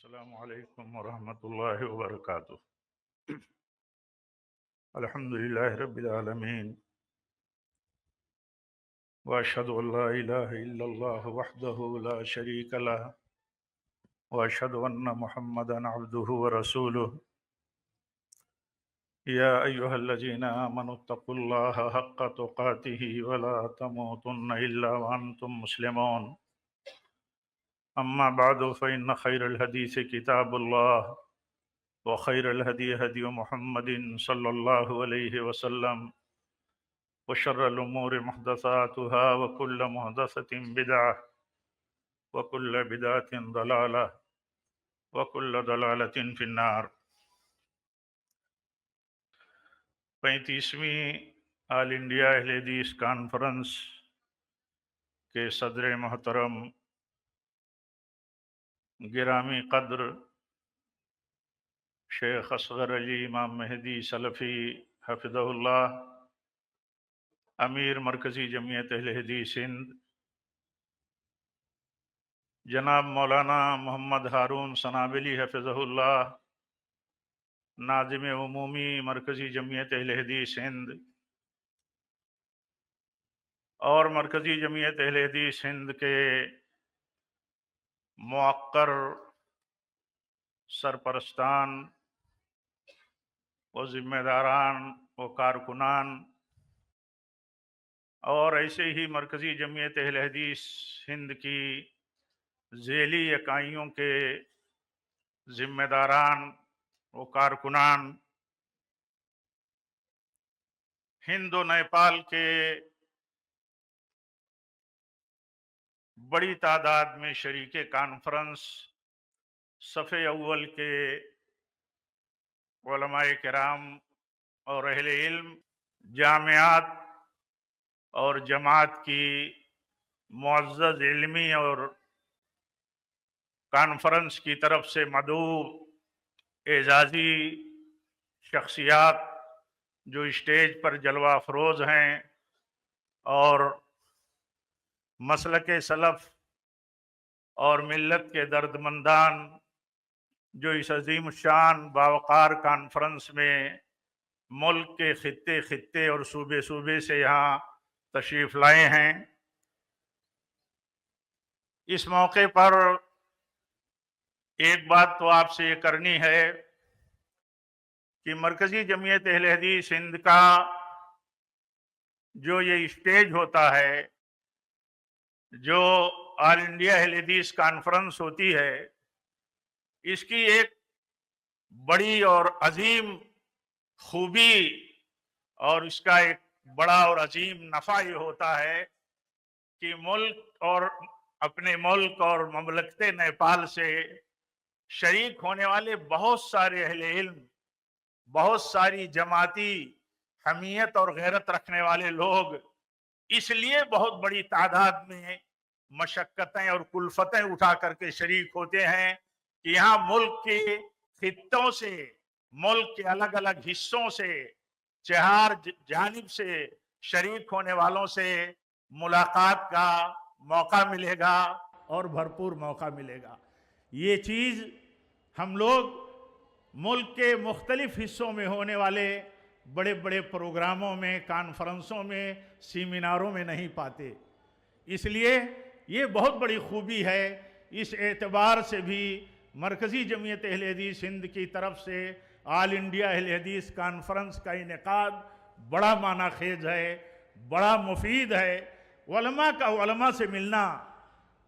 السلام علیکم ورحمۃ اللہ وبرکاتہ۔ الحمد للہ رب العالمین، واشہد ان لا الہ الا اللہ وحدہ لا شریک لہ، واشہد ان محمدا عبدہ ورسولہ۔ یا ایہا الذین آمنوا اتقوا اللہ حق تقاتہ ولا تموتن الا وانتم مسلمون۔ اما بعد فإن خیر الحدیث کتاب اللہ، وخیر الہدی ہدی محمد صلی اللہ علیہ وسلم، وشر الامور محدثاتها وكل محدثۃ بدعۃ وكل بدعۃ ضلالہ وكل ضلالۃ فی النار۔ 35ویں آل انڈیا اہل حدیث کانفرنس کے صدر محترم گرامی قدر شیخ اصغر علی امام مہدی سلفی حفظہ اللہ، امیر مرکزی جمعیت اہل حدیث ہند، جناب مولانا محمد ہارون سنابلی حفظہ اللہ، ناظم عمومی مرکزی جمعیت اہل حدیث ہند اور مرکزی جمعیت اہل حدیث ہند کے موقر سرپرستان و ذمہ داران و کارکنان، اور ایسے ہی مرکزی جمعیت اہل حدیث ہند کی ذیلی اکائیوں کے ذمہ داران و کارکنان، ہند و نیپال کے بڑی تعداد میں شریک کانفرنس، صف اول کے علماء کرام اور اہل علم، جامعات اور جماعت کی معزز علمی اور کانفرنس کی طرف سے مدعو اعزازی شخصیات جو اسٹیج پر جلوہ افروز ہیں، اور مسلک سلف اور ملت کے دردمندان جو اس عظیم الشان باوقار کانفرنس میں ملک کے خطے خطے اور صوبے صوبے سے یہاں تشریف لائے ہیں۔ اس موقع پر ایک بات تو آپ سے یہ کرنی ہے کہ مرکزی جمعیت اہل حدیث ہند کا جو یہ اسٹیج ہوتا ہے، جو آل انڈیا اہل حدیث کانفرنس ہوتی ہے، اس کی ایک بڑی اور عظیم خوبی اور اس کا ایک بڑا اور عظیم نفع یہ ہوتا ہے کہ ملک اور اپنے ملک اور مملکت نیپال سے شریک ہونے والے بہت سارے اہل علم، بہت ساری جماعتی حمیت اور غیرت رکھنے والے لوگ اس لیے بہت بڑی تعداد میں مشقتیں اور کلفتیں اٹھا کر کے شریک ہوتے ہیں کہ یہاں ملک کے خطوں سے، ملک کے الگ الگ حصوں سے، چہار جانب سے شریک ہونے والوں سے ملاقات کا موقع ملے گا اور بھرپور موقع ملے گا۔ یہ چیز ہم لوگ ملک کے مختلف حصوں میں ہونے والے بڑے بڑے پروگراموں میں، کانفرنسوں میں، سیمیناروں میں نہیں پاتے۔ اس لیے یہ بہت بڑی خوبی ہے۔ اس اعتبار سے بھی مرکزی جمعیت اہل حدیث ہند کی طرف سے آل انڈیا اہل حدیث کانفرنس کا انعقاد بڑا معنی خیز ہے، بڑا مفید ہے۔ علماء کا علماء سے ملنا،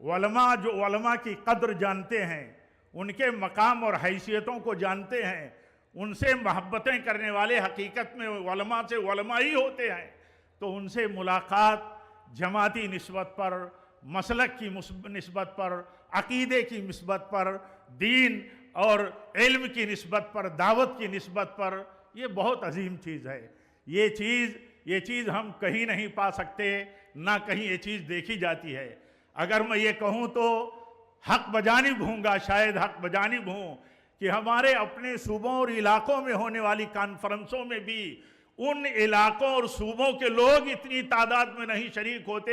علماء جو علماء کی قدر جانتے ہیں، ان کے مقام اور حیثیتوں کو جانتے ہیں، ان سے محبتیں کرنے والے حقیقت میں علماء سے علماء ہی ہوتے ہیں، تو ان سے ملاقات جماعتی نسبت پر، مسلک کی نسبت پر، عقیدے کی نسبت پر، دین اور علم کی نسبت پر، دعوت کی نسبت پر، یہ بہت عظیم چیز ہے۔ یہ چیز ہم کہیں نہیں پا سکتے، نہ کہیں یہ چیز دیکھی جاتی ہے۔ اگر میں یہ کہوں تو حق بجانب ہوں گا، شاید حق بجانب ہوں کہ ہمارے اپنے صوبوں اور علاقوں میں ہونے والی کانفرنسوں میں بھی ان علاقوں اور صوبوں کے لوگ اتنی تعداد میں نہیں شریک ہوتے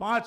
5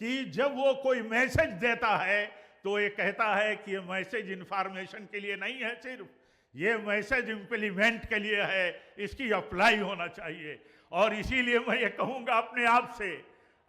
کہ جب وہ کوئی میسج دیتا ہے تو یہ کہتا ہے کہ یہ میسج انفارمیشن کے لیے نہیں ہے، صرف یہ میسج امپلیمنٹ کے لیے ہے، اس کی اپلائی ہونا چاہیے۔ اور اسی لیے میں یہ کہوں گا اپنے آپ سے،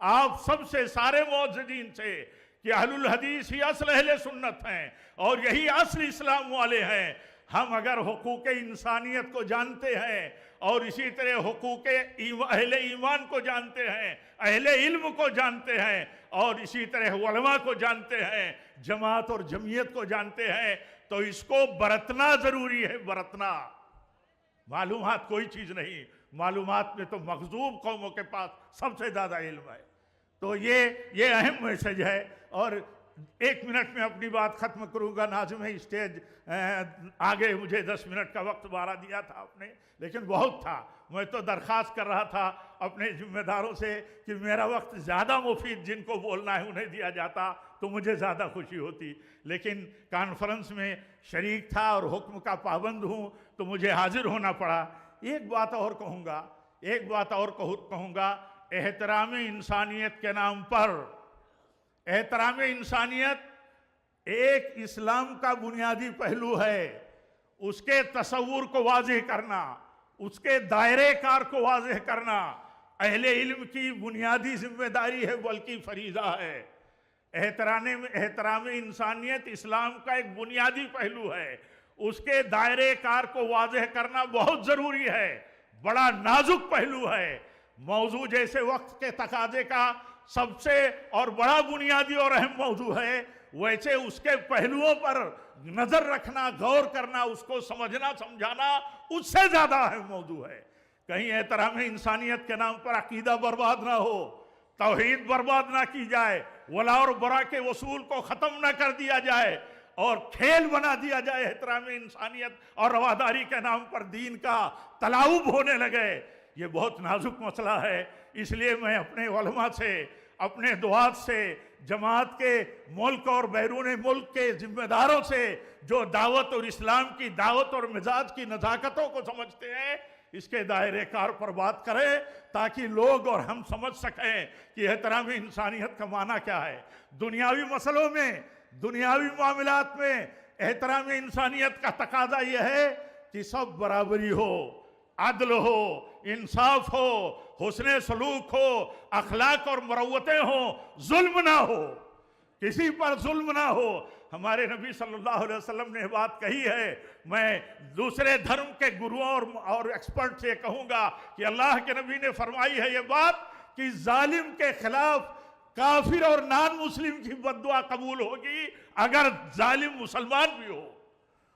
آپ سب سے، سارے موجودین سے، کہ اہل الحدیث ہی اصل اہل سنت ہیں اور یہی اصل اسلام والے ہیں۔ ہم اگر حقوق انسانیت کو جانتے ہیں اور اسی طرح حقوق اہل ایمان کو جانتے ہیں، اہل علم کو جانتے ہیں اور اسی طرح علماء کو جانتے ہیں، جماعت اور جمعیت کو جانتے ہیں، تو اس کو برتنا ضروری ہے، برتنا۔ معلومات کوئی چیز نہیں، معلومات میں تو مغضوب قوموں کے پاس سب سے زیادہ علم ہے۔ تو یہ اہم میسج ہے۔ اور 1 منٹ میں اپنی بات ختم کروں گا۔ ناظم اسٹیج آگے مجھے 10 منٹ کا وقت بارہ دیا تھا آپ نے، لیکن بہت تھا۔ میں تو درخواست کر رہا تھا اپنے ذمہ داروں سے کہ میرا وقت زیادہ مفید جن کو بولنا ہے انہیں دیا جاتا تو مجھے زیادہ خوشی ہوتی، لیکن کانفرنس میں شریک تھا اور حکم کا پابند ہوں تو مجھے حاضر ہونا پڑا۔ ایک بات اور کہوں گا، احترام انسانیت کے نام پر، احترام انسانیت ایک اسلام کا بنیادی پہلو ہے۔ اس کے تصور کو واضح کرنا، اس کے دائرے کار کو واضح کرنا اہل علم کی بنیادی ذمہ داری ہے، بلکہ فریضہ ہے۔ احترام انسانیت اسلام کا ایک بنیادی پہلو ہے، اس کے دائرے کار کو واضح کرنا بہت ضروری ہے، بڑا نازک پہلو ہے۔ موضوع جیسے وقت کے تقاضے کا سب سے اور بڑا بنیادی اور اہم موضوع ہے، ویسے اس کے پہلوؤں پر نظر رکھنا، غور کرنا، اس کو سمجھنا سمجھانا اس سے زیادہ اہم موضوع ہے۔ کہیں احترام انسانیت کے نام پر عقیدہ برباد نہ ہو، توحید برباد نہ کی جائے، ولا اور برا کے اصول کو ختم نہ کر دیا جائے اور کھیل بنا دیا جائے، احترام انسانیت اور رواداری کے نام پر دین کا تلاعب ہونے لگے۔ یہ بہت نازک مسئلہ ہے، اس لیے میں اپنے علماء سے، اپنے دعات سے، جماعت کے ملک اور بیرون ملک کے ذمہ داروں سے جو دعوت اور اسلام کی دعوت اور مزاج کی نزاکتوں کو سمجھتے ہیں، اس کے دائرے کار پر بات کریں تاکہ لوگ اور ہم سمجھ سکیں کہ احترام انسانیت کا معنی کیا ہے۔ دنیاوی مسئلوں میں، دنیاوی معاملات میں احترام انسانیت کا تقاضا یہ ہے کہ سب برابری ہو، عدل ہو، انصاف ہو، حسن سلوک ہو، اخلاق اور مروتیں ہوں، ظلم نہ ہو، کسی پر ظلم نہ ہو۔ ہمارے نبی صلی اللہ علیہ وسلم نے بات کہی ہے، میں دوسرے دھرم کے گروؤں اور ایکسپرٹ سے کہوں گا کہ اللہ کے نبی نے فرمائی ہے یہ بات کہ ظالم کے خلاف کافر اور نان مسلم کی بددعا قبول ہوگی اگر ظالم مسلمان بھی ہو۔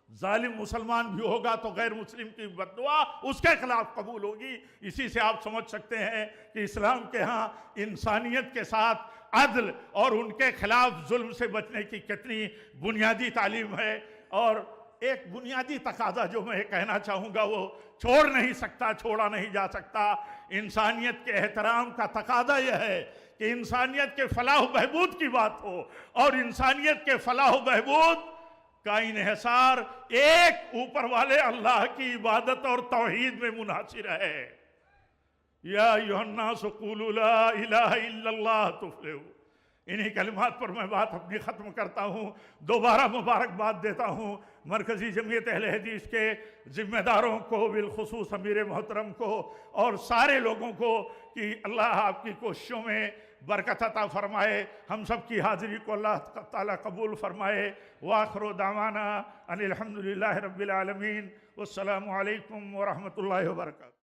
ظالم مسلمان بھی ہوگا تو غیر مسلم کی بددعا اس کے خلاف قبول ہوگی۔ اسی سے آپ سمجھ سکتے ہیں کہ اسلام کے ہاں انسانیت کے ساتھ عدل اور ان کے خلاف ظلم سے بچنے کی کتنی بنیادی تعلیم ہے۔ اور ایک بنیادی تقاضا جو میں کہنا چاہوں گا وہ چھوڑا نہیں جا سکتا، انسانیت کے احترام کا تقاضا یہ ہے کہ انسانیت کے فلاح و بہبود کی بات ہو، اور انسانیت کے فلاح و بہبود کا انحصار ایک اوپر والے اللہ کی عبادت اور توحید میں منحصر ہے۔ یا ایھا الناس قولوا لا الہ الا اللہ تفلحوا۔ انہی کلمات پر میں بات اپنی ختم کرتا ہوں۔ دوبارہ مبارکباد دیتا ہوں مرکزی جمعیت اہل حدیث کے ذمہ داروں کو، بالخصوص امیر محترم کو اور سارے لوگوں کو، کہ اللہ آپ کی کوششوں میں برکت عطا فرمائے، ہم سب کی حاضری کو اللہ تعالیٰ قبول فرمائے۔ وآخر دعوانا ان الحمدللہ رب العالمین، والسلام علیکم ورحمۃ اللہ وبرکاتہ۔